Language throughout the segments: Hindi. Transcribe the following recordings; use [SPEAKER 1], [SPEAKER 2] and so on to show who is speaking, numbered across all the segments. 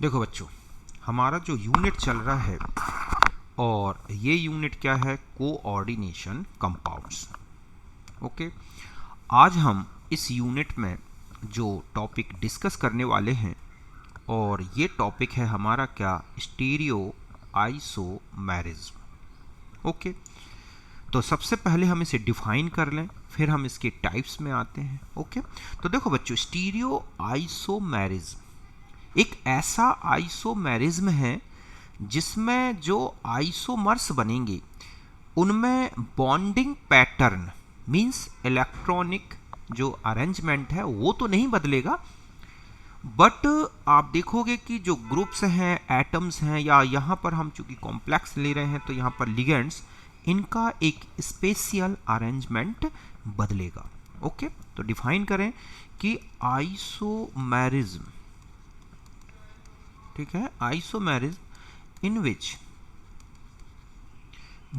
[SPEAKER 1] देखो बच्चों, हमारा जो यूनिट चल रहा है और ये यूनिट क्या है, कोऑर्डिनेशन कंपाउंड्स। ओके, आज हम इस यूनिट में जो टॉपिक डिस्कस करने वाले हैं और ये टॉपिक है हमारा क्या, स्टीरियो आइसोमेरिज्म। ओके, तो सबसे पहले हम इसे डिफाइन कर लें, फिर हम इसके टाइप्स में आते हैं। ओके, तो देखो बच्चों, स्टीरियो आइसोमेरिज्म एक ऐसा आइसोमेरिज्म है जिसमें जो आइसोमर्स बनेंगे उनमें बॉन्डिंग पैटर्न मींस इलेक्ट्रॉनिक जो अरेंजमेंट है वो तो नहीं बदलेगा, बट आप देखोगे कि जो ग्रुप्स हैं, एटम्स हैं, या यहाँ पर हम चूंकि कॉम्प्लेक्स ले रहे हैं तो यहाँ पर लिगेंड्स, इनका एक स्पेशियल अरेंजमेंट बदलेगा। ओके, तो डिफाइन करें कि आइसोमेरिज्म, ठीक है, isomerism in which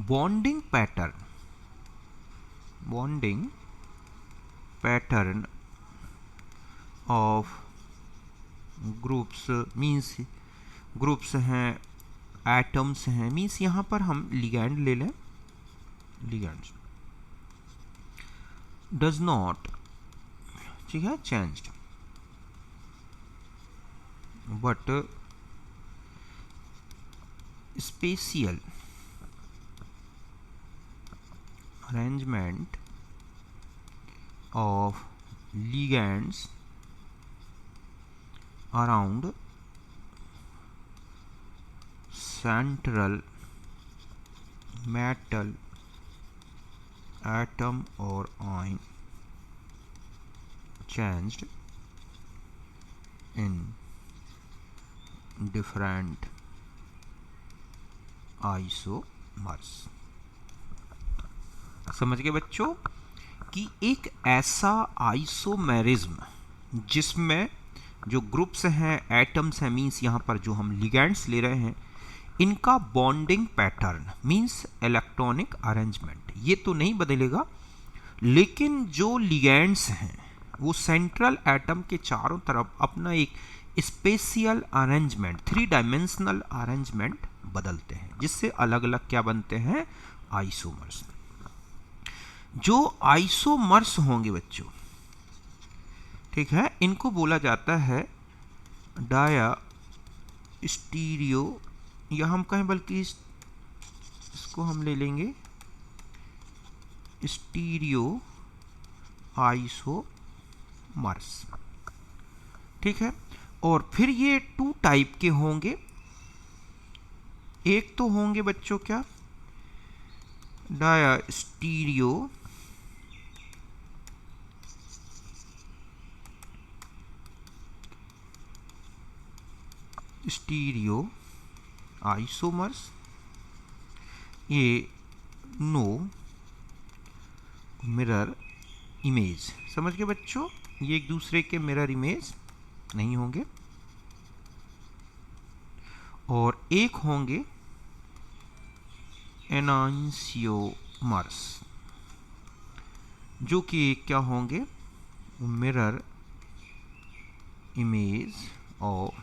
[SPEAKER 1] bonding pattern of groups means groups हैं, एटम्स हैं, मीन्स यहाँ पर हम लिगैंड ले लें, लिगैंड्स डज नॉट, ठीक है, changed but spatial arrangement of ligands around central metal atom or ion changed in different isomers। समझ गए बच्चों कि एक ऐसा आइसोमेरिज्म जिसमें जो ग्रुप्स हैं, एटम्स हैं, मींस यहाँ पर जो हम लिगैंड्स ले रहे हैं, इनका bonding pattern means electronic arrangement ये तो नहीं बदलेगा, लेकिन जो लिगैंड्स हैं वो सेंट्रल एटम के चारों तरफ अपना एक स्पेशियल अरेंजमेंट, 3 डायमेंशनल अरेंजमेंट बदलते हैं, जिससे अलग अलग क्या बनते हैं, आइसोमर्स। जो आइसोमर्स होंगे बच्चों, ठीक है, इनको बोला जाता है डाया स्टीरियो, या हम कहें बल्कि इसको हम ले लेंगे स्टीरियो आइसोमर्स, ठीक है। और फिर ये 2 टाइप के होंगे, एक तो होंगे बच्चों क्या, डाया स्टीरियो आइसोमर्स, ये नो मिरर इमेज। समझ गए बच्चों, ये एक दूसरे के मिरर इमेज नहीं होंगे। और एक होंगे एनांसियोमर्स, जो कि क्या होंगे, mirror image of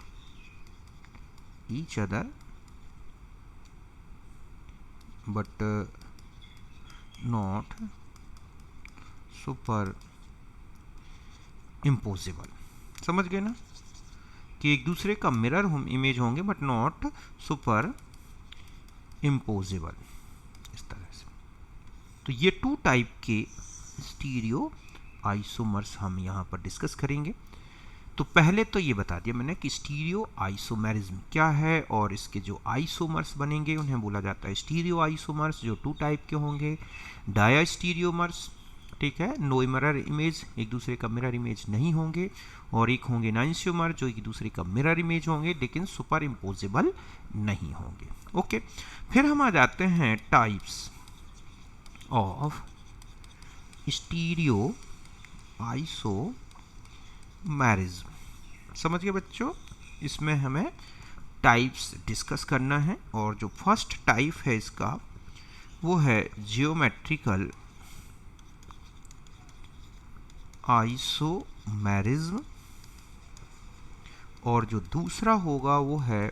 [SPEAKER 1] each other but not super impossible। समझ गए ना कि एक दूसरे का मिरर हम इमेज होंगे बट नॉट सुपर इम्पोजिबल, इस तरह से। तो ये 2 टाइप के स्टीरियो आइसोमर्स हम यहाँ पर डिस्कस करेंगे। तो पहले तो ये बता दिया मैंने कि स्टीरियो आइसोमेरिज्म क्या है, और इसके जो आइसोमर्स बनेंगे उन्हें बोला जाता है स्टीरियो आइसोमर्स, जो 2 टाइप के होंगे, डाया स्टीरियोमर्स, ठीक है, नो मिरर इमेज, एक दूसरे का मिरर इमेज नहीं होंगे, और एक होंगे एनांसियोमर जो एक दूसरे का मिरर इमेज होंगे लेकिन सुपर इम्पोजिबल नहीं होंगे। ओके, फिर हम आ जाते हैं टाइप्स ऑफ स्टीरियो आइसोमेरिज्म। समझ गए बच्चों, इसमें हमें टाइप्स डिस्कस करना है, और जो फर्स्ट टाइप है इसका वो है जियोमेट्रिकल आइसोमेरिज्म और जो दूसरा होगा वो है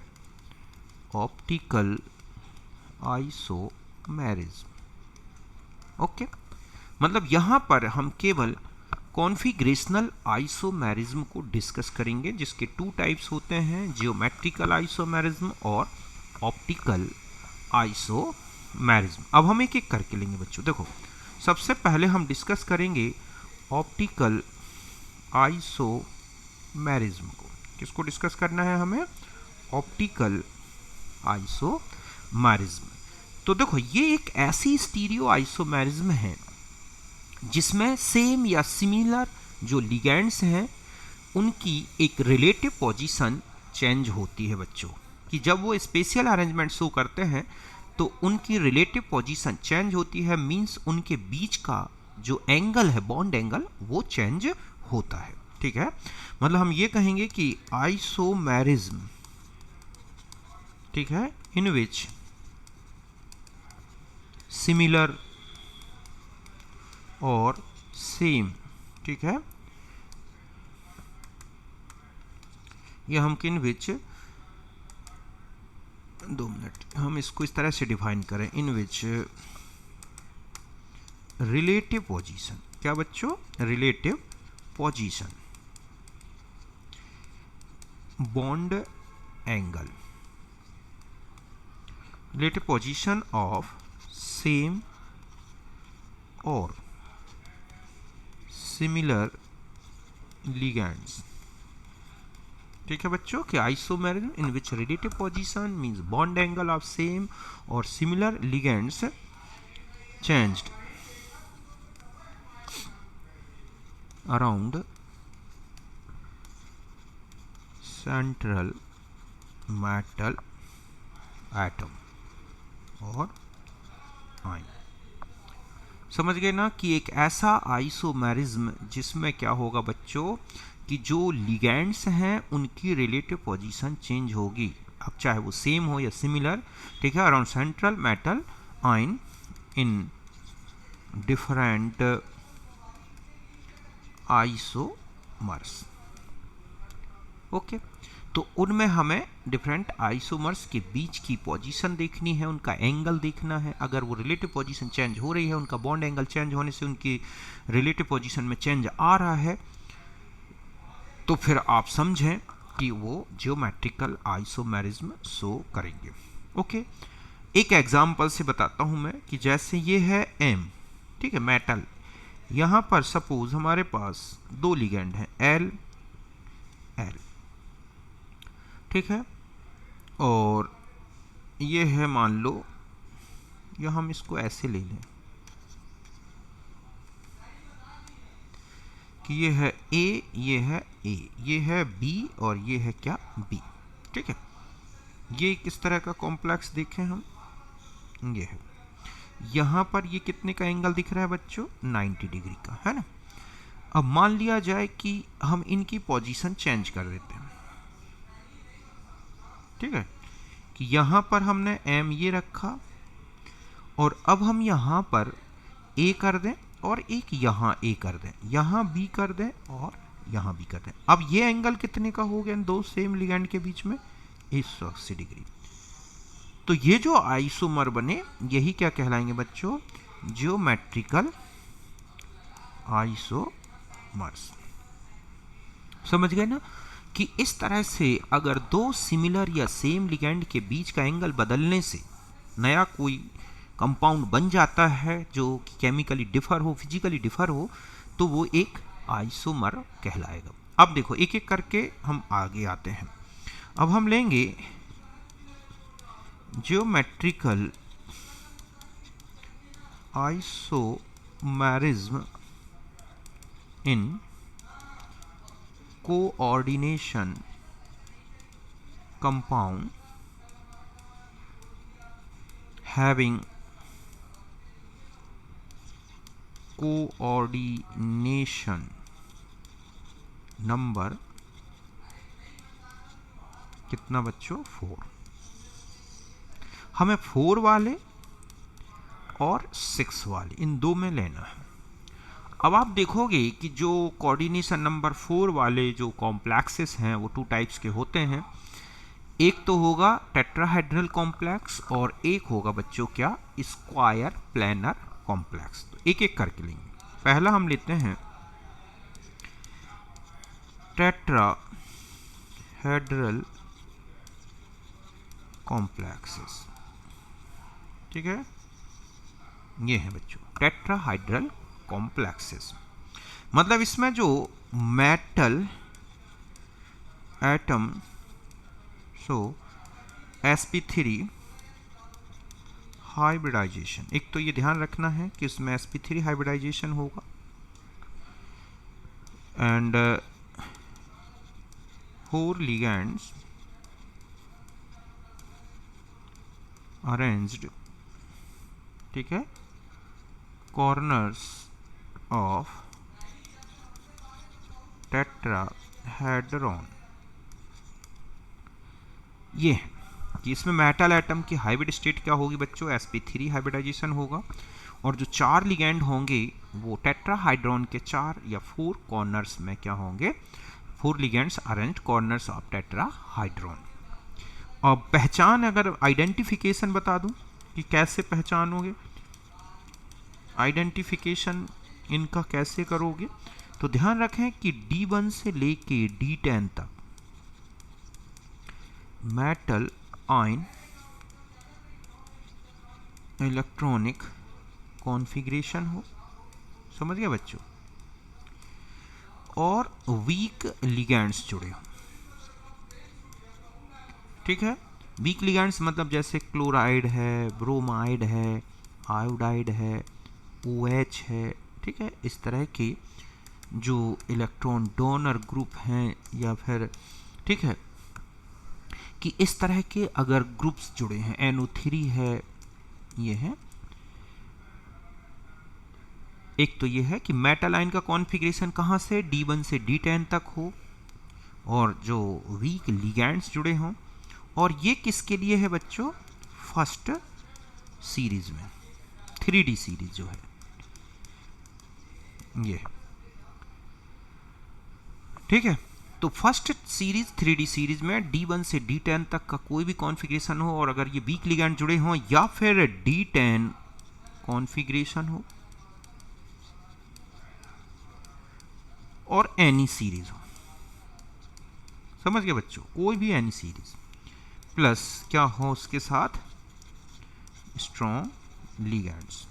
[SPEAKER 1] ऑप्टिकल आइसोमेरिज्म। ओके, मतलब यहाँ पर हम केवल कॉन्फिगरेशनल आइसोमेरिज्म को डिस्कस करेंगे, जिसके टू टाइप्स होते हैं, जियोमेट्रिकल आइसोमेरिज्म और ऑप्टिकल आइसोमेरिज्म। अब हम एक एक करके लेंगे बच्चों। देखो, सबसे पहले हम डिस्कस करेंगे ऑप्टिकल आइसोमेरिज्म को। किसको डिस्कस करना है हमें? Optical isomerism. तो देखो, ये एक ऐसी स्टीरियो आइसोमेरिज्म है जिसमें सेम या सिमिलर जो लिगेंड्स हैं उनकी एक रिलेटिव पोजीशन चेंज होती है बच्चों, कि जब वो स्पेशियल अरेंजमेंट शो करते हैं तो उनकी रिलेटिव पोजीशन चेंज होती है, मींस उनके बीच का जो एंगल है, बॉन्ड एंगल, वो चेंज होता है। ठीक है, मतलब हम ये कहेंगे कि आइसोमेरिज्म, ठीक है, इन विच सिमिलर और सेम, ठीक है, ये हम किन विच, 2 मिनट, हम इसको इस तरह से डिफाइन करें, इन विच रिलेटिव पोजीशन, क्या बच्चों? Relative position, bond angle, relative position of same और सिमिलर लिगेंड्स। ठीक है बच्चों, कि isomerism in which relative position means bond angle of same और similar ligands changed around central metal atom और आयन। समझ गए ना, कि एक ऐसा आइसोमेरिज्म जिसमें क्या होगा बच्चों, कि जो लिगेंड्स हैं उनकी रिलेटिव पोजीशन चेंज होगी, अब चाहे वो सेम हो या सिमिलर, ठीक है, around central metal ion in different isomers. Okay, तो उनमें हमें डिफरेंट आइसोमर्स के बीच की पोजीशन देखनी है, उनका एंगल देखना है। अगर वो रिलेटिव पोजीशन चेंज हो रही है, उनका बॉन्ड एंगल चेंज होने से उनकी रिलेटिव पोजीशन में चेंज आ रहा है, तो फिर आप समझें कि वो जियोमेट्रिकल आइसोमेरिज्म शो करेंगे। ओके, एक एग्जांपल से बताता हूं मैं, कि जैसे ये है M, ठीक है, मेटल, यहां पर सपोज हमारे पास 2 लिगेंड हैं, L, L, ठीक है, और ये है, मान लो, या हम इसको ऐसे ले लें कि ये है A, ये है A, ये है B और ये है क्या, B। ठीक है, ये किस तरह का कॉम्प्लेक्स देखें हम, ये है, यहाँ पर ये कितने का एंगल दिख रहा है बच्चों? 90 डिग्री का, है ना। अब मान लिया जाए कि हम इनकी पोजीशन चेंज कर देते हैं, ठीक है, कि यहाँ पर हमने M ये रखा और अब हम यहाँ पर A कर दें और एक यहाँ A कर दें, यहाँ B कर दें और यहाँ B कर दें। अब ये एंगल कितने का हो गया इन दो सेम लिगेंड के बीच में? 180 डिग्री। तो ये जो आइसोमर बने यही क्या कहलाएंगे बच्चों? Geometrical isomers. समझ गए ना, कि इस तरह से अगर दो सिमिलर या सेम लिगेंड के बीच का एंगल बदलने से नया कोई कंपाउंड बन जाता है जो केमिकली डिफर हो, फिजिकली डिफर हो, तो वो एक आइसोमर कहलाएगा। अब देखो एक एक करके हम आगे आते हैं। अब हम लेंगे geometrical isomerism in coordination compound having coordination number कितना बच्चों? 4। हमें 4 वाले और 6 वाले इन दो में लेना है। अब आप देखोगे कि जो कोऑर्डिनेशन नंबर 4 वाले जो कॉम्प्लेक्सेस हैं वो 2 टाइप्स के होते हैं। एक तो होगा टेट्राहेड्रल कॉम्प्लेक्स और एक होगा बच्चों क्या, स्क्वायर प्लेनर कॉम्प्लेक्स। तो एक एक करके लेंगे। पहला हम लेते हैं टेट्राहेड्रल कॉम्प्लेक्सेस। ठीक है, ये है बच्चों टेट्राहाइड्रल कॉम्प्लेक्सेस। मतलब इसमें जो मेटल एटम, सो sp3 हाइब्रिडाइजेशन, एक तो ये ध्यान रखना है कि इसमें sp3 हाइब्रिडाइजेशन होगा एंड 4 ligands arranged, ठीक है, corners of tetrahedron। ये कि इसमें मेटल एटम की हाइब्रिड स्टेट क्या होगी बच्चों, sp3 हाइब्रिडाइजेशन होगा और जो 4 लिगैंड होंगे वो टेट्राहाइड्रॉन के 4 या 4 कॉर्नर्स में क्या होंगे, 4 लिगैंड्स अरेंज्ड कॉर्नर्स ऑफ टेट्राहाइड्रॉन। और पहचान, अगर आइडेंटिफिकेशन बता दूं कि कैसे पहचानोगे, आइडेंटिफिकेशन इनका कैसे करोगे, तो ध्यान रखें कि D1 से लेके D10 तक मेटल आयन इलेक्ट्रॉनिक कॉन्फ़िगरेशन हो, समझ गए बच्चों, और वीक लिगैंड्स जुड़े हो। ठीक है, वीक लिगैंड्स मतलब जैसे क्लोराइड है, ब्रोमाइड है, आयोडाइड है, OH है, ठीक है, इस तरह के जो इलेक्ट्रॉन डोनर ग्रुप हैं या फिर, ठीक है, कि इस तरह के अगर ग्रुप्स जुड़े हैं, NO3 है, ये है। एक तो ये है कि मेटल आयन का कॉन्फ़िगरेशन कहाँ से, D1 से D10 तक हो और जो वीक लिगैंड्स जुड़े हों, और ये किसके लिए है बच्चों, फर्स्ट सीरीज में 3D सीरीज जो है ये, ठीक है। तो फर्स्ट सीरीज 3D सीरीज में D1 से D10 तक का कोई भी कॉन्फ़िगरेशन हो और अगर ये वीक लिगैंड जुड़े हों या फिर D10 कॉन्फ़िगरेशन हो और एनी सीरीज हो, समझ गए बच्चों, कोई भी एनी सीरीज प्लस क्या हो उसके साथ स्ट्रॉन्ग लिगैंड्स,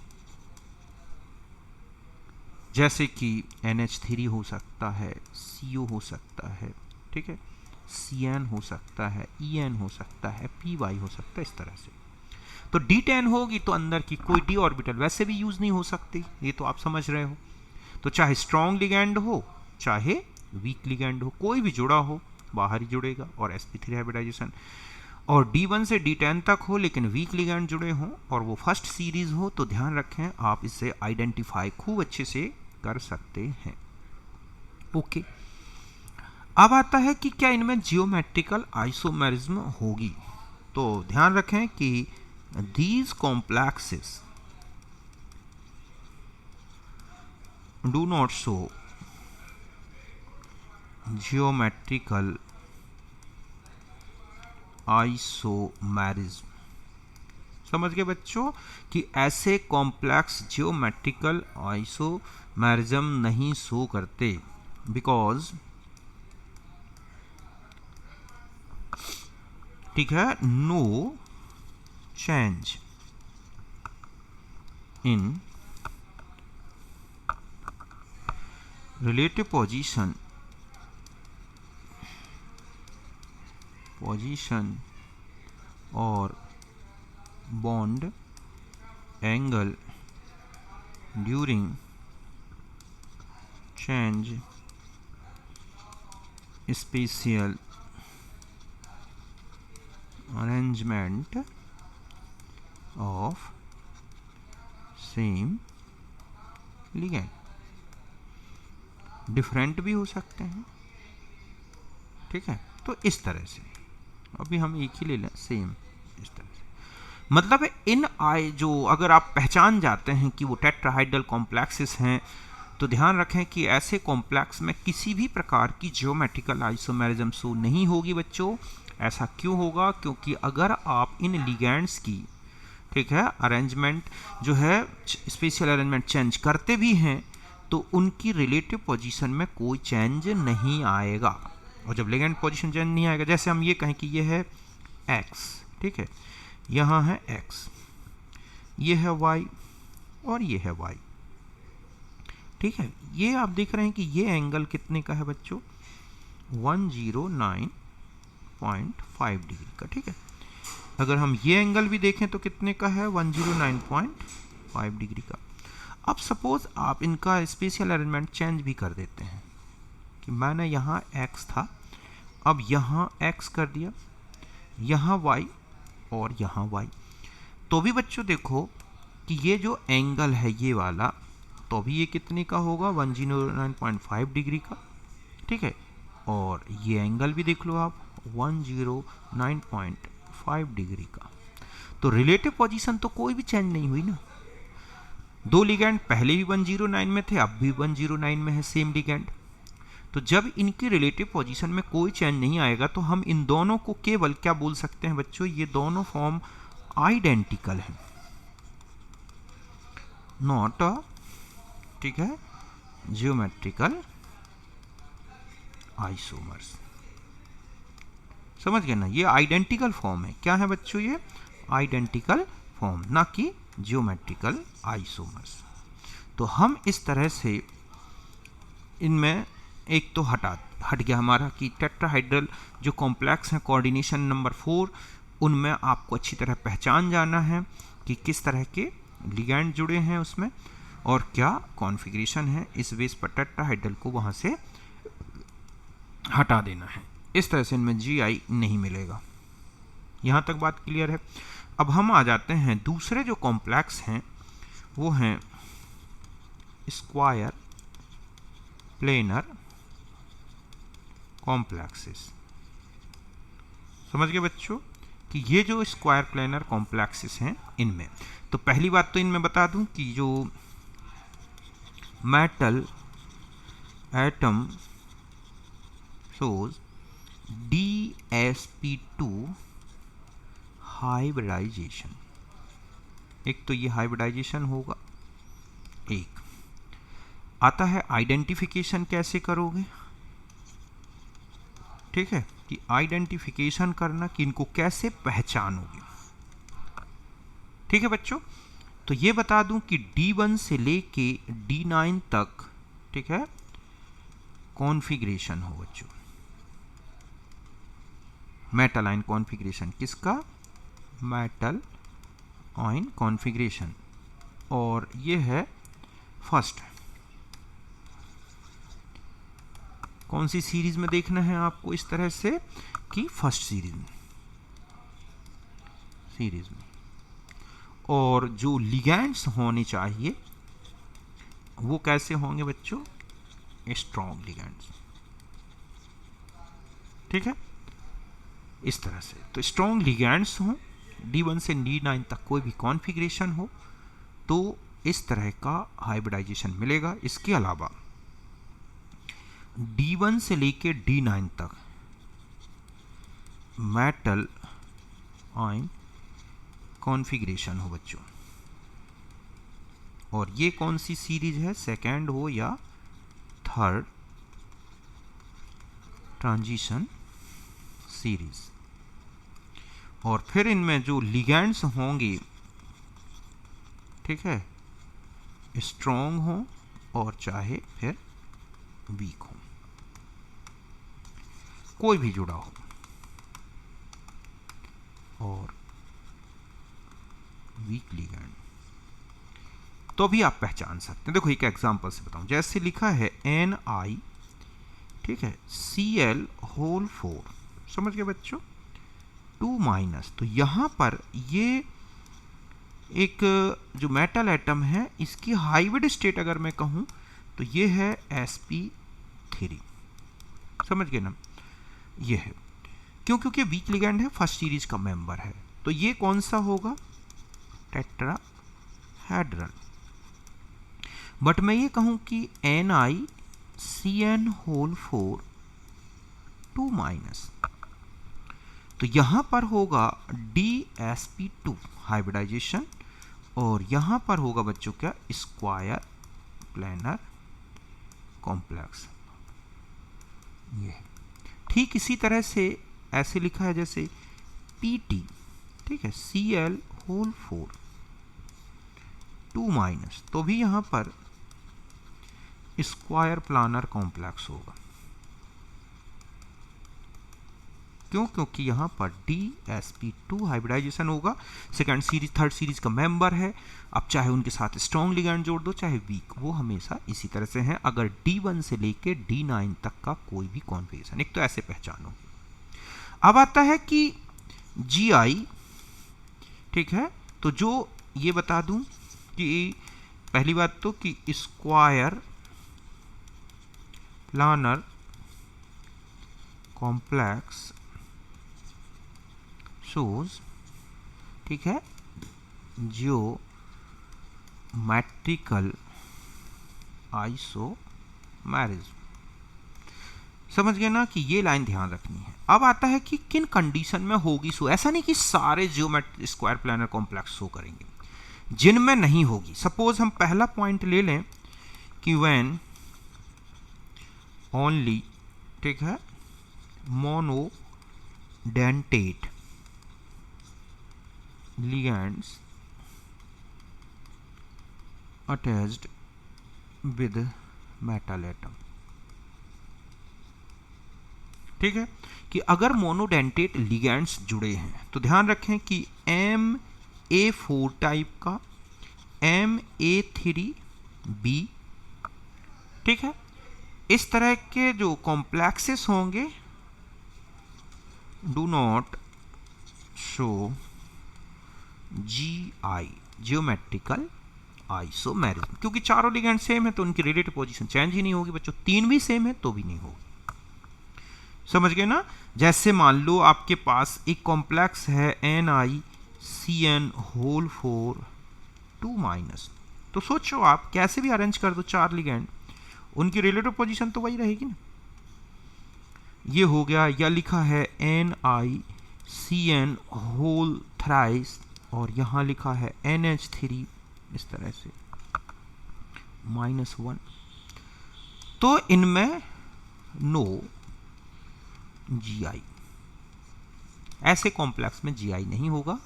[SPEAKER 1] जैसे कि NH3 हो सकता है, CO हो सकता है, ठीक है, CN हो सकता है, EN हो सकता है, PY हो सकता है, इस तरह से। तो D10 होगी तो अंदर की कोई d ऑर्बिटल वैसे भी यूज नहीं हो सकती, ये तो आप समझ रहे हो। तो चाहे स्ट्रॉन्ग लिगैंड हो चाहे वीक लिगैंड हो, कोई भी जुड़ा हो बाहर ही जुड़ेगा और sp3 हाइब्रिडाइजेशन, और D1 से D10 तक हो लेकिन वीक लिगैंड जुड़े हों और वो फर्स्ट सीरीज हो, तो ध्यान रखें आप इसे आइडेंटिफाई खूब अच्छे से कर सकते हैं। ओके, अब आता है कि क्या इनमें जियोमेट्रिकल आइसोमेरिज्म होगी। तो ध्यान रखें कि these complexes do not show geometrical isomerism। समझ गए बच्चों कि ऐसे कॉम्प्लेक्स जियोमेट्रिकल आइसोमेरिज्म नहीं शो करते, बिकॉज, ठीक है, no change in relative position or bond angle during change spatial arrangement of same ligand। Different भी हो सकते हैं, ठीक है। तो इस तरह से अभी हम एक ही ले लें, सेम इस तरह से, मतलब इन जो अगर आप पहचान जाते हैं कि वो टेट्राहाइड्रल कॉम्प्लेक्सेस हैं तो ध्यान रखें कि ऐसे कॉम्प्लेक्स में किसी भी प्रकार की ज्योमेट्रिकल आइसोमेरिज्म शो नहीं होगी बच्चों। ऐसा क्यों होगा? क्योंकि अगर आप इन लिगेंड्स की, ठीक है, अरेंजमेंट जो है, स्पेशल अरेंजमेंट चेंज करते भी हैं तो उनकी रिलेटिव पोजीशन में कोई चेंज नहीं आएगा। और जब लिगेंड पोजीशन चेंज नहीं आएगा, जैसे हम ये कहें कि ये है x, ठीक है, यहाँ है x, ये है y और ये है y, ठीक है। ये आप देख रहे हैं कि ये एंगल कितने का है बच्चों? 109.5 डिग्री का, ठीक है। अगर हम ये एंगल भी देखें तो कितने का है? 109.5 डिग्री का। अब सपोज आप इनका स्पेशल अरेंजमेंट चेंज भी कर देते हैं कि मैंने यहाँ x था, अब यहाँ x कर दिया, यहाँ y और यहाँ y, तो भी बच्चों देखो कि ये जो एंगल है ये वाला, तो भी ये कितने का होगा? 109.5 डिग्री का, ठीक है। और ये एंगल भी देख लो आप, 109.5 डिग्री का। तो रिलेटिव पोजीशन तो कोई भी चेंज नहीं हुई ना। दो लिगेंड पहले भी 109 में थे, अब भी 109 में है सेम लिगेंड। तो जब इनकी रिलेटिव पोजीशन में कोई चेंज नहीं आएगा तो हम इन दोनों को केवल क्या बोल सकते हैं बच्चों? ये दोनों फॉर्म आइडेंटिकल हैं, नॉट अ, ठीक है, ज्योमेट्रिकल आइसोमर्स। समझ गए ना? ये आइडेंटिकल फॉर्म है। क्या है बच्चों? ये आइडेंटिकल फॉर्म, ना कि ज्योमेट्रिकल आइसोमर्स। तो हम इस तरह से इनमें एक तो हट गया हमारा कि टेट्राहाइड्रल जो कॉम्प्लेक्स हैं कोऑर्डिनेशन नंबर 4, उनमें आपको अच्छी तरह पहचान जाना है कि किस तरह के लिगेंड जुड़े हैं उसमें और क्या कॉन्फ़िगरेशन है। इस बेस पर टेट्राहाइड्रल को वहाँ से हटा देना है। इस तरह से इनमें GI नहीं मिलेगा। यहाँ तक बात क्लियर है। अब हम आ जाते हैं दूसरे जो कॉम्प्लेक्स हैं, वो हैं स्क्वायर प्लेनर कॉम्प्लेक्सेस। समझ गए बच्चों कि ये जो स्क्वायर प्लेनर कॉम्प्लेक्सेस हैं इनमें, तो पहली बात तो इनमें बता दूं कि जो metal atom shows DsP2 hybridisation. एक तो ये हाइब्रिडाइजेशन होगा। एक आता है आइडेंटिफिकेशन कैसे करोगे, ठीक है, कि आइडेंटिफिकेशन करना कि इनको कैसे पहचानोगे। ठीक है बच्चों, तो ये बता दूं कि D1 से लेके D9 तक, ठीक है, कॉन्फ़िगरेशन हो बच्चों, मेटल आयन कॉन्फ़िगरेशन। किसका? Metal ion configuration. और ये है फर्स्ट। कौन सी सीरीज में देखना है आपको? इस तरह से कि फर्स्ट सीरीज में। और जो लिगेंड्स होने चाहिए वो कैसे होंगे बच्चों? Strong ligands. ठीक है, इस तरह से। तो स्ट्रॉन्ग लिगेंड्स हों, D1 से D9 तक कोई भी कॉन्फ़िगरेशन हो, तो इस तरह का हाइब्रिडाइजेशन मिलेगा। इसके अलावा D1 से लेके D9 तक मेटल आयन कॉन्फ़िगरेशन हो बच्चों। और ये कौन सी सीरीज है? सेकेंड हो या थर्ड ट्रांजिशन सीरीज। और फिर इनमें जो लिगेंड्स होंगे, ठीक है, स्ट्रॉन्ग हो और चाहे फिर वीक हो, कोई भी जुड़ा हो। और वीक लिगेंड तो भी आप पहचान सकते हैं। देखो एक एग्जांपल से बताऊं, जैसे लिखा है Ni, ठीक है, Cl4। समझ गए बच्चों? 2-, तो यहां पर ये एक जो मेटल एटम है, इसकी हाइब्रिड स्टेट अगर मैं कहूं तो ये है sp3। समझ गए ना? ये है क्यों? क्योंकि वीक लिगेंड है, फर्स्ट सीरीज का मेंबर है। तो ये कौन सा होगा? टेट्राहेड्रल। बट मैं ये कहूँ कि NiCN होल 4 2 माइनस, तो यहाँ पर होगा DsP2 हाइब्रिडाइजेशन, और यहाँ पर होगा बच्चों क्या, स्क्वायर प्लानर कॉम्प्लेक्स। ये ठीक इसी तरह से ऐसे लिखा है जैसे PT, ठीक है, Cl होल 4 2 माइनस, तो भी यहाँ पर स्क्वायर प्लानर कॉम्प्लेक्स होगा। क्यों? क्योंकि यहाँ पर DsP2 हाइब्रिडाइजेशन होगा, सेकंड सीरीज थर्ड सीरीज का मेंबर है। अब चाहे उनके साथ स्ट्रॉन्ग लिगैंड जोड़ दो चाहे वीक, वो हमेशा इसी तरह से हैं अगर D1 से लेके D9 तक का कोई भी कॉन्फ़िगरेशन। एक तो ऐसे पहचानो। अब आता है कि GI, ठीक है, तो जो ये बता दूं कि पहली बात तो कि स्क्वायर प्लानर कॉम्प्लेक्स शोज, ठीक है, ज्योमेट्रिकल आइसोमेरिज्म। समझ गए ना कि ये लाइन ध्यान रखनी है। अब आता है कि किन कंडीशन में होगी शो। ऐसा नहीं कि सारे geometric square planar complex show करेंगे, जिनमें नहीं होगी। सपोज हम पहला पॉइंट ले लें कि व्हेन ओनली, ठीक है, monodentate ligands attached with metal atom, ठीक है, कि अगर मोनोडेंटेट लिगैंड्स जुड़े हैं तो ध्यान रखें कि MA4 टाइप का MA3B, ठीक है, इस तरह के जो कॉम्प्लेक्सेस होंगे do not show GI geometrical isomerism, क्योंकि चारों लिगैंड सेम है तो उनकी रिलेटिव पोजीशन चेंज ही नहीं होगी बच्चों। तीन भी सेम है तो भी नहीं होगी। समझ गए ना? जैसे मान लो आपके पास एक कॉम्प्लेक्स है NiCN होल 4 2 माइनस, तो सोचो आप कैसे भी अरेंज कर दो चार लिगैंड, उनकी रिलेटिव पोजीशन तो वही रहेगी ना। ये हो गया, या लिखा है NiCN होल थ्राइस, और यहां लिखा है NH3 इस तरह से -1, तो इनमें नो GI। ऐसे कॉम्प्लेक्स में GI नहीं होगा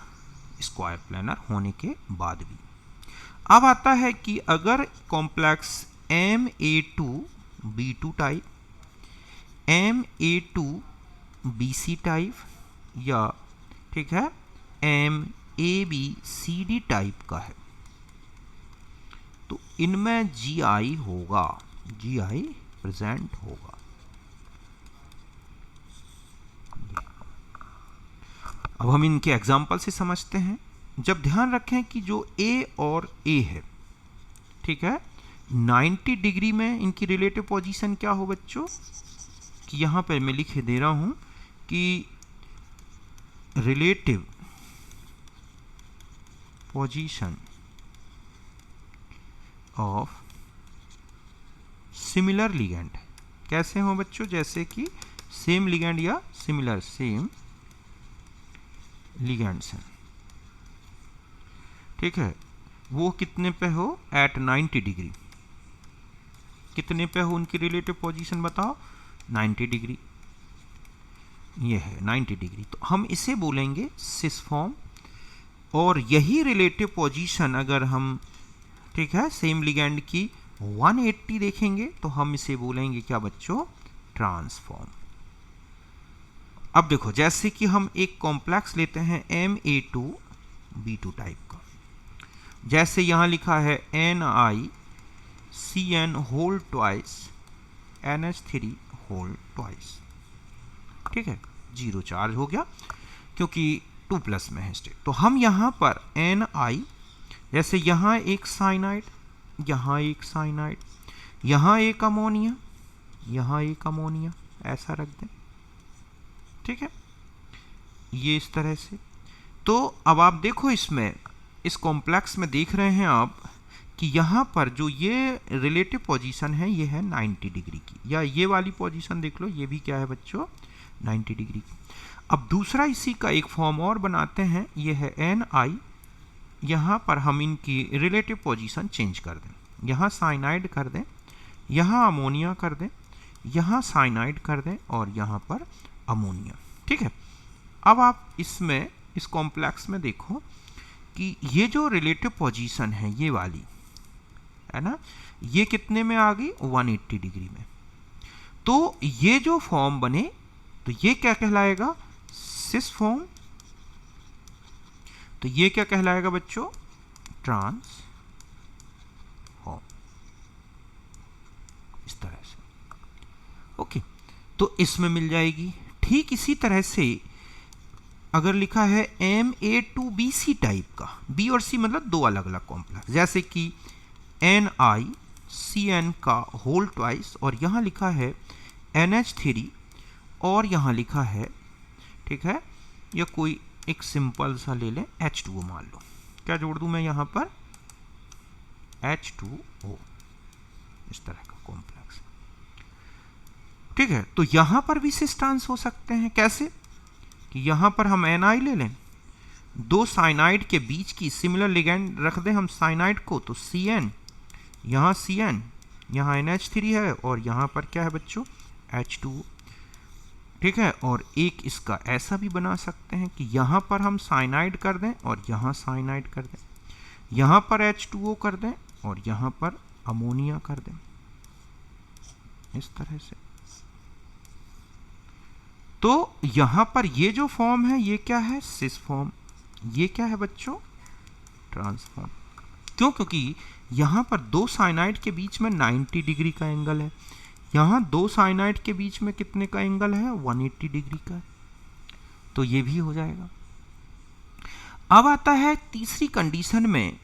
[SPEAKER 1] स्क्वायर प्लानर होने के बाद भी। अब आता है कि अगर complex MA2B2 type, MA2BC type, या ठीक है MABCD टाइप का है, तो इनमें GI होगा, GI प्रेजेंट होगा। अब हम इनके एग्जाम्पल से समझते हैं। जब ध्यान रखें कि जो A और A है, ठीक है, 90 डिग्री में इनकी रिलेटिव पोजीशन क्या हो बच्चों, कि यहां पर मैं लिख दे रहा हूं कि relative position of similar ligand. कैसे हो बच्चों, जैसे कि सेम लिगैंड या सिमिलर, सेम लिगैंड्स हैं, ठीक है, वो कितने पे हो, एट 90 डिग्री। कितने पे हो उनकी रिलेटिव पोजीशन बताओ, 90 डिग्री। ये है 90 डिग्री, तो हम इसे बोलेंगे सिस फॉर्म। और यही रिलेटिव पोजीशन अगर हम, ठीक है, सेम लिगैंड की 180 देखेंगे तो हम इसे बोलेंगे क्या बच्चों, ट्रांसफॉर्म। अब देखो, जैसे कि हम एक कॉम्प्लेक्स लेते हैं MA2B2 टाइप का, जैसे यहां लिखा है NiCN whole twice NH3 whole twice, ठीक है, 0 चार्ज हो गया क्योंकि 2+ में है स्टेट। तो हम यहां पर Ni, जैसे यहां एक साइनाइड, यहां एक साइनाइड, यहां एक अमोनिया, यहां एक अमोनिया, ऐसा रख दें, ठीक है, ये इस तरह से। तो अब आप देखो इसमें, इस कॉम्प्लेक्स में देख रहे हैं आप कि यहाँ पर जो ये रिलेटिव पोजीशन है ये है 90 डिग्री की, या ये वाली पोजीशन देख लो, ये भी क्या है बच्चों 90 डिग्री की। अब दूसरा इसी का एक फॉर्म और बनाते हैं, ये है NI। यहाँ पर हम इनकी रिलेटिव पोजीशन चेंज कर दें, यहाँ साइनाइड कर दें, यहाँ अमोनिया कर दें, यहाँ साइनाइड कर दें और यहाँ पर अमोनिया। ठीक है, अब आप इसमें इस कॉम्प्लेक्स में देखो कि ये जो रिलेटिव पोजीशन है ये वाली है ना, ये कितने में आ गई 180 डिग्री में। तो ये जो फॉर्म बने तो ये क्या कहलाएगा सिस फॉर्म, तो ये क्या कहलाएगा बच्चों ट्रांस फॉर्म, इस तरह से। ओके, तो इसमें मिल जाएगी। ठीक इसी तरह से अगर लिखा है MA2BC टाइप का, B और C मतलब दो अलग अलग कॉम्प्लेक्स, जैसे कि NiCN का होल ट्वाइस और यहाँ लिखा है NH3 और यहाँ लिखा है, ठीक है, या कोई एक सिंपल सा ले लें H2O मान लो, क्या जोड़ दूं मैं यहाँ पर H2O, इस तरह का कॉम्प्लेक्स। ठीक है, तो यहाँ पर भी सिस ट्रांस हो सकते हैं। कैसे कि यहाँ पर हम Ni ले लें, दो साइनाइड के बीच की सिमिलर लिगेंड रख दें हम साइनाइड को, तो Cn, यहाँ Cn, यहाँ NH3 है और यहाँ पर क्या है बच्चों H2O। ठीक है, और एक इसका ऐसा भी बना सकते हैं कि यहाँ पर हम साइनाइड कर दें और यहाँ साइनाइड कर दें, यहाँ पर H2O कर दें और यहाँ पर अमोनिया कर दें, इस तरह से। तो यहाँ पर ये जो फॉर्म है ये क्या है सिस फॉर्म, ये क्या है बच्चों ट्रांसफॉर्म। क्यों? क्योंकि यहाँ पर दो साइनाइड के बीच में 90 डिग्री का एंगल है, यहाँ दो साइनाइड के बीच में कितने का एंगल है 180 डिग्री का, तो ये भी हो जाएगा। अब आता है तीसरी कंडीशन में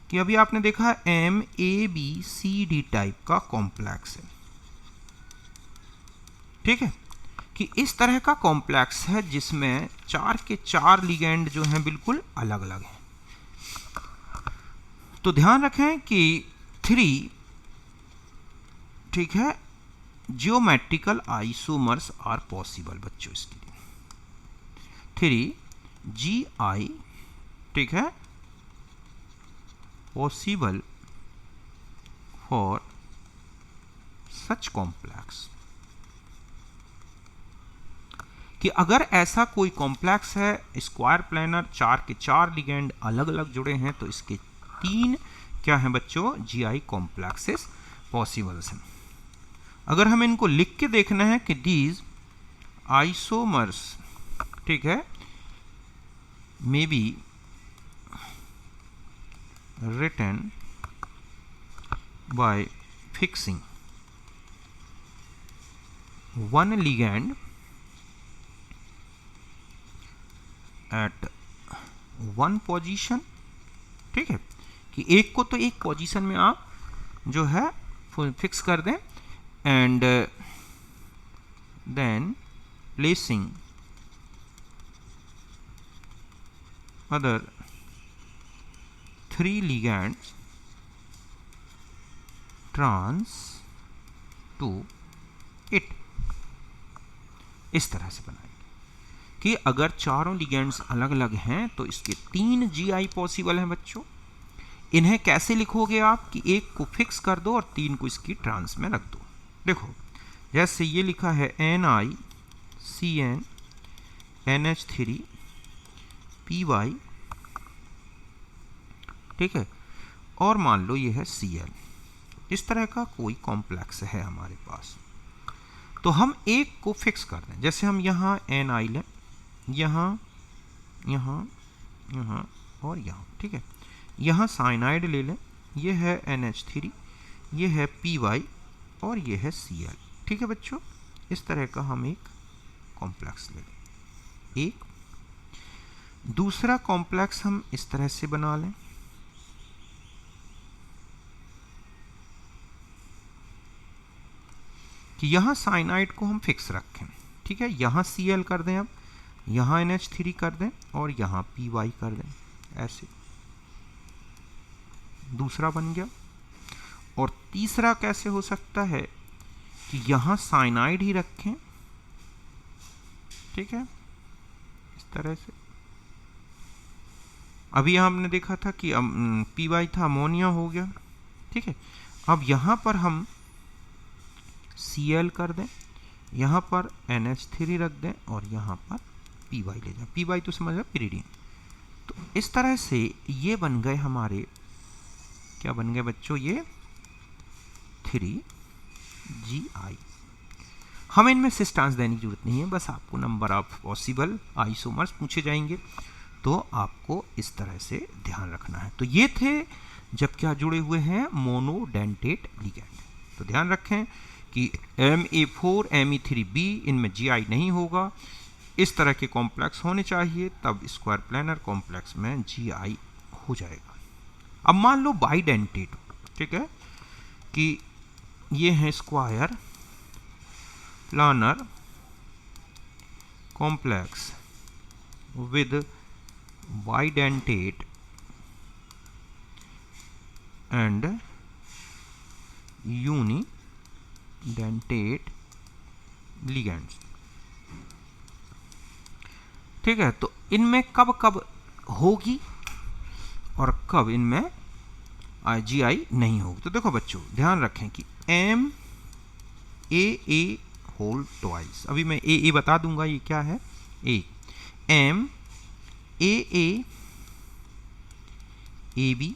[SPEAKER 1] कि अभी आपने देखा MABCD टाइप का कॉम्प्लेक्स है। ठीक है, कि इस तरह का कॉम्प्लेक्स है जिसमें चार के चार लिगेंड जो हैं बिल्कुल अलग अलग हैं। तो ध्यान रखें कि 3, ठीक है, जियोमेट्रिकल आइसोमर्स आर पॉसिबल बच्चों, इसके लिए 3 GI, ठीक है, पॉसिबल फॉर सच कॉम्प्लेक्स। कि अगर ऐसा कोई कॉम्प्लेक्स है स्क्वायर प्लेनर, चार के चार लिगेंड अलग अलग जुड़े हैं, तो इसके 3 क्या हैं बच्चों GI कॉम्प्लेक्सेस पॉसिबल्स हैं। अगर हमें इनको लिख के देखना है कि दीज आइसोमर्स, ठीक है, may be written by fixing one ligand at one position. ठीक है, कि एक को तो एक पोजीशन में आप जो है फिक्स कर दें, and then placing other 3 ligands trans to it, इस तरह से बनाएंगे कि अगर चारों लिगेंड्स अलग अलग हैं तो इसके 3 GI पॉसिबल हैं बच्चों। इन्हें कैसे लिखोगे आप कि एक को फिक्स कर दो और 3 को इसकी ट्रांस में रख दो। देखो जैसे ये लिखा है NiCN NH3 Py, ठीक है, और मान लो ये है Cl। इस तरह का कोई कॉम्प्लेक्स है हमारे पास, तो हम एक को फिक्स कर दें। जैसे हम यहाँ Ni लें, यहाँ यहाँ यहाँ और यहाँ, ठीक है, यहाँ साइनाइड ले लें, ये है NH3, ये है Py और ये है Cl। ठीक है बच्चों, इस तरह का हम एक कॉम्प्लेक्स ले लें। एक दूसरा कॉम्प्लेक्स हम इस तरह से बना लें, कि यहाँ साइनाइड को हम फिक्स रखें। ठीक है, यहाँ Cl कर दें, अब यहाँ NH3 कर दें और यहाँ Py कर दें, ऐसे दूसरा बन गया। और तीसरा कैसे हो सकता है कि यहाँ साइनाइड ही रखें, ठीक है, इस तरह से। अभी हमने देखा था कि पी था, अमोनिया हो गया, ठीक है। अब यहाँ पर हम Cl कर दें, यहाँ पर NH3 रख दें और यहाँ पर Py ले जाएं। Py तो समझ गए, पिरीडियम। तो इस तरह से ये बन गए हमारे, क्या बन गए बच्चों, ये 3Gi। हमें इनमें सिस्टांस देने की जरूरत नहीं है, बस आपको नंबर ऑफ पॉसिबल आइसोमर्स पूछे जाएंगे, तो आपको इस तरह से ध्यान रखना है। तो ये थे जब क्या जुड़े हुए हैं, मोनोडेंटेट लिगैंड। तो ध्यान रखें कि Ma4 Me3B इनमें Gi नहीं होगा, इस तरह के कॉम्प्लेक्स होने चाहिए, तब स्क्वायर प्लानर कॉम्प्लेक्स में Gi हो जाएगा। अब मान लो बाइडेंटेट, ठीक है, कि ये है square planar complex with bidentate and unidentate ligands, ठीक है। तो इनमें कब कब होगी और कब इनमें Gi नहीं होगी। तो देखो बच्चों ध्यान रखें कि MAA होल ट्वाइस, अभी मैं AA बता दूंगा ये क्या है, MAA AB,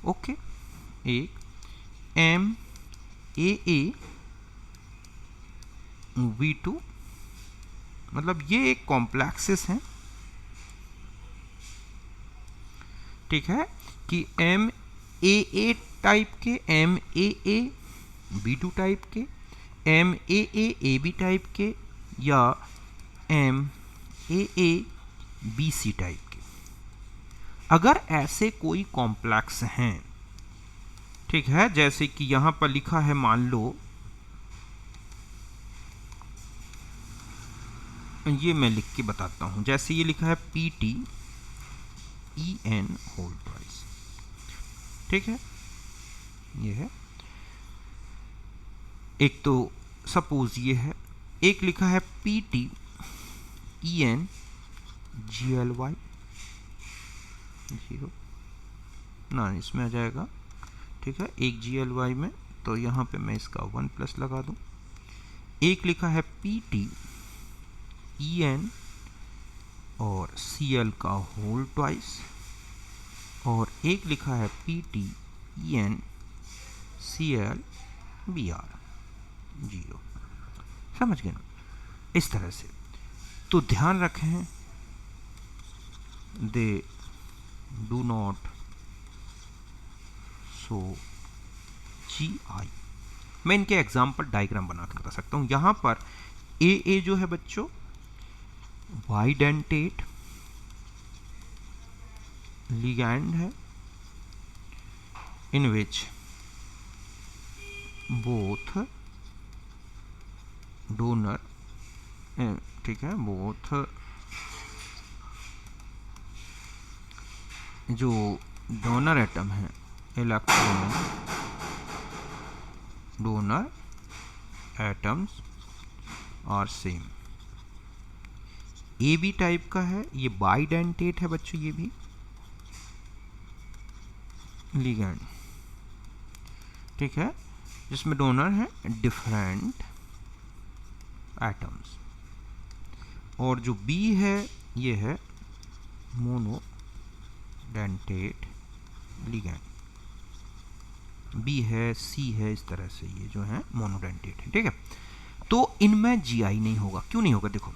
[SPEAKER 1] ओके, एक MAA V2, मतलब ये एक कॉम्प्लेक्सेस हैं, ठीक है, कि MAA टाइप के, MAA B2 टाइप के, MAA AB टाइप के, या MAA BC टाइप के। अगर ऐसे कोई कॉम्प्लेक्स हैं, ठीक है, जैसे कि यहां पर लिखा है, मान लो ये मैं लिख के बताता हूं, जैसे ये लिखा है PTEN होल ट्वाइस, ठीक है, ये है एक, तो सपोज ये है, एक लिखा है PTEN GLY 0 ना, इसमें आ जाएगा, ठीक है, एक GLY में, तो यहाँ पे मैं इसका 1 प्लस लगा दूं। एक लिखा है PTEN और Cl का होल ट्वाइस, और एक लिखा है PTEN Cl Br 0, समझ गए ना, इस तरह से। तो ध्यान रखें, they do not so Gi। मैं इनके एग्जाम्पल डायग्राम बना के बता सकता हूं। यहां पर AA जो है बच्चों बाइडेंटेट लिगैंड है, इन विच बोथ डोनर, ठीक है, बोथ जो डोनर एटम है, electron donor atoms are same. AB type का है, ये बाइडेंटेट है बच्चों, ये भी लिगैंड, ठीक है, जिसमें डोनर है डिफरेंट एटम्स। और जो B है ये है मोनोडेंटेट लिगैंड, B है, C है, इस तरह से ये जो है मोनोडेंटेट है, ठीक है। तो इनमें Gi नहीं होगा, क्यों नहीं होगा, देखो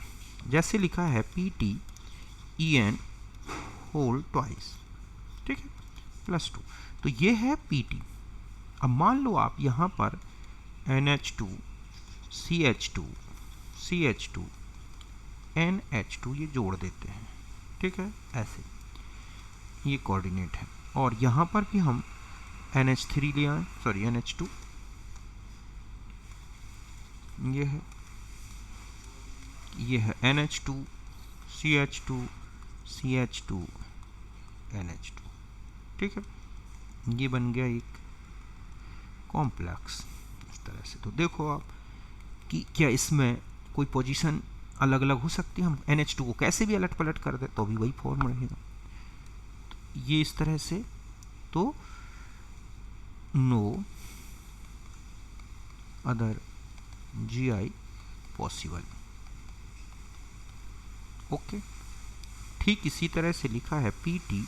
[SPEAKER 1] जैसे लिखा है PTEN होल ट्वाइस, ठीक है, +2, तो ये है PT। अब मान लो आप यहाँ पर NH2 CH2 CH2 NH2 ये जोड़ देते हैं, ठीक है, ऐसे ये कोऑर्डिनेट है, और यहाँ पर भी हम NH3 ले आए, सॉरी NH2, ये है NH2 CH2 CH2 NH2, ठीक है, ये बन गया एक कॉम्प्लेक्स इस तरह से। तो देखो आप कि क्या इसमें कोई पोजीशन अलग अलग हो सकती है, हम NH2 को कैसे भी अलट पलट कर दे तो भी वही फॉर्म रहेगा। तो ये इस तरह से, तो no other GI possible. Okay, ठीक इसी तरह से लिखा है PTENCl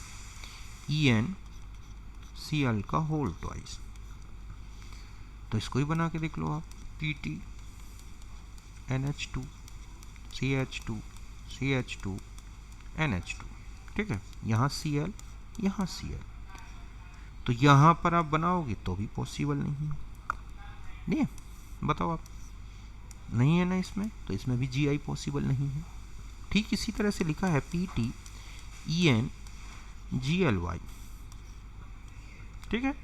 [SPEAKER 1] का होल ट्वाइस। तो इसको ही बना के देख लो आप, PT NH2 CH2 CH2 NH2, ठीक है, यहाँ Cl यहाँ Cl। तो यहाँ पर आप बनाओगे तो भी पॉसिबल नहीं है, नहीं है, बताओ आप, नहीं है ना इसमें, तो इसमें भी GI पॉसिबल नहीं है। ठीक इसी तरह से लिखा है PTENGLY, ठीक है,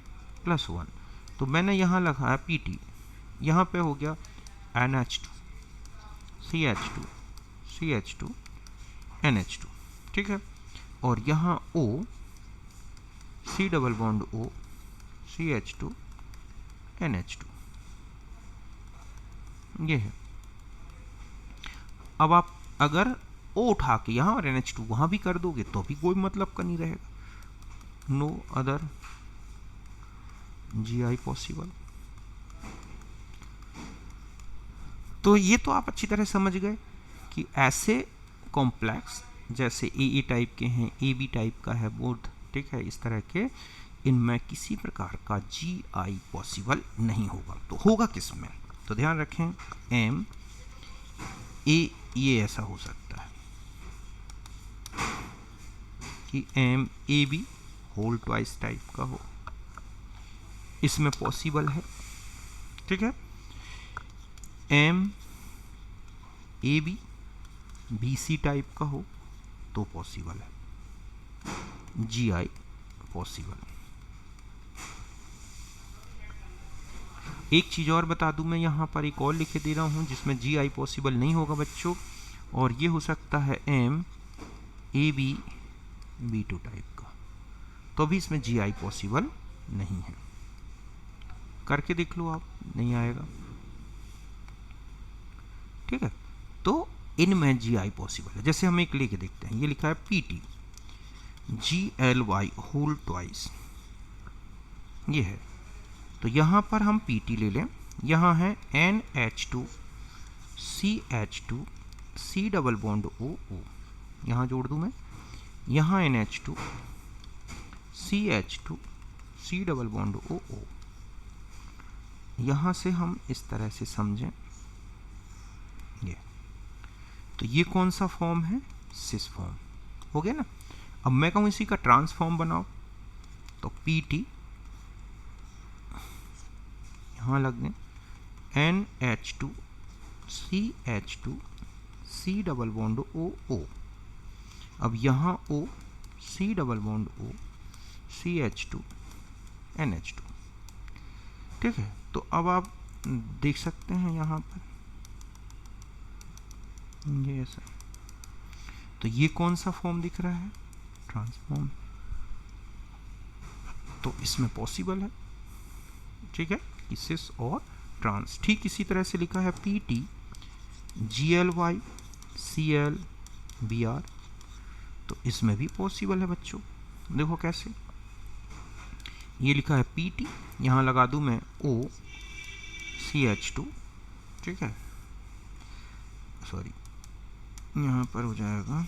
[SPEAKER 1] +1। तो मैंने यहाँ लिखा है PT, यहाँ पे हो गया NH2 CH2 CH2 NH2, ठीक है, और यहाँ O C double bond O CH2 NH2, ये है। अब आप अगर O उठा के यहाँ और NH2 वहाँ भी कर दोगे तो भी कोई मतलब का नहीं रहेगा, नो अदर GI पॉसिबल। तो ये तो आप अच्छी तरह समझ गए कि ऐसे कॉम्प्लेक्स जैसे AA टाइप के हैं, AB टाइप का है बोथ, ठीक है, इस तरह के, इनमें किसी प्रकार का GI पॉसिबल नहीं होगा। तो होगा किस में, तो ध्यान रखें M A, ये ऐसा हो सकता है कि M A B whole twice type का हो, इसमें पॉसिबल है, ठीक है। M A B B C type का हो तो पॉसिबल है, GI पॉसिबल। एक चीज़ और बता दूं, मैं यहाँ पर एक और लिखे दे रहा हूँ जिसमें GI पॉसिबल नहीं होगा बच्चों, और ये हो सकता है M A B B2 type का, तो भी इसमें GI पॉसिबल नहीं है। करके देख लो आप, नहीं आएगा, ठीक है। तो इनमें GI पॉसिबल है। जैसे हम एक लेके देखते हैं, ये लिखा है PT GLY होल ट्वाइस, ये है। तो यहाँ पर हम PT ले लें, यहाँ है NH2 CH2 C double bond OO, यहाँ जोड़ दूँ मैं, यहाँ NH2 CH2 C double bond OO। यहाँ से हम इस तरह से समझें, ये तो ये कौन सा फॉर्म है, सिस फॉर्म हो गया ना। अब मैं कहूँ इसी का ट्रांसफॉर्म बनाओ, तो PT यहाँ लग गए NH2 CH2 C double bond OO। अब यहाँ O C double bond O CH2 NH2, ठीक है। तो अब आप देख सकते हैं यहाँ पर ये ऐसा, तो ये कौन सा फॉर्म दिख रहा है, ट्रांसफॉर्म, तो इसमें पॉसिबल है, ठीक है, सिस और ट्रांस। ठीक इसी तरह से लिखा है PT GLY CL BR, तो इसमें भी पॉसिबल है बच्चों। देखो कैसे, ये लिखा है PT, यहाँ लगा दूं मैं O CH2, ठीक है, सॉरी यहाँ पर हो जाएगा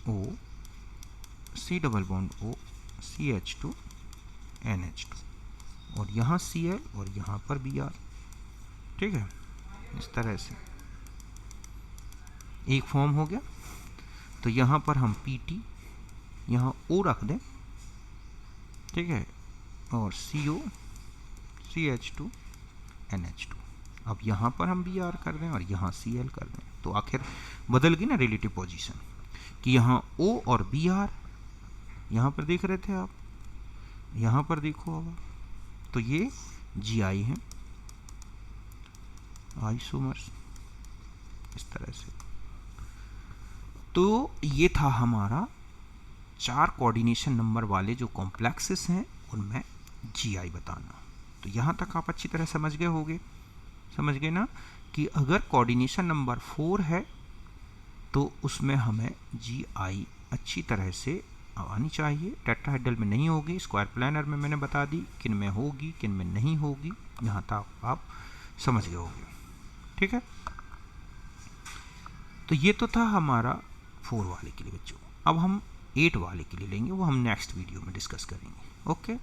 [SPEAKER 1] O C double bond O CH2 NH2, और यहाँ Cl और यहाँ पर Br, ठीक है, इस तरह से एक फॉर्म हो गया। तो यहाँ पर हम PT यहाँ O रख दें, ठीक है, और CO CH2 NH2। अब यहाँ पर हम Br कर दें और यहाँ Cl कर दें, तो आखिर बदल गई ना रिलेटिव पोजीशन, कि यहाँ O और Br, यहाँ पर देख रहे थे आप, यहाँ पर देखो अब, तो ये GI है, आइसोमर्स इस तरह से। तो ये था हमारा 4 कोऑर्डिनेशन नंबर वाले जो कॉम्प्लेक्सेस हैं उनमें GI बताना। तो यहाँ तक आप अच्छी तरह समझ गए होंगे, समझ गए ना कि अगर कोऑर्डिनेशन नंबर 4 है तो उसमें हमें GI अच्छी तरह से आनी चाहिए। टेट्राहेड्रल में नहीं होगी, स्क्वायर प्लानर में मैंने बता दी किन में होगी किन में नहीं होगी, यहाँ तक आप समझ गए होंगे। ठीक है, तो ये तो था हमारा 4 वाले के लिए बच्चों। अब हम 8 वाले के लिए लेंगे, वो हम नेक्स्ट वीडियो में डिस्कस करेंगे। ओके।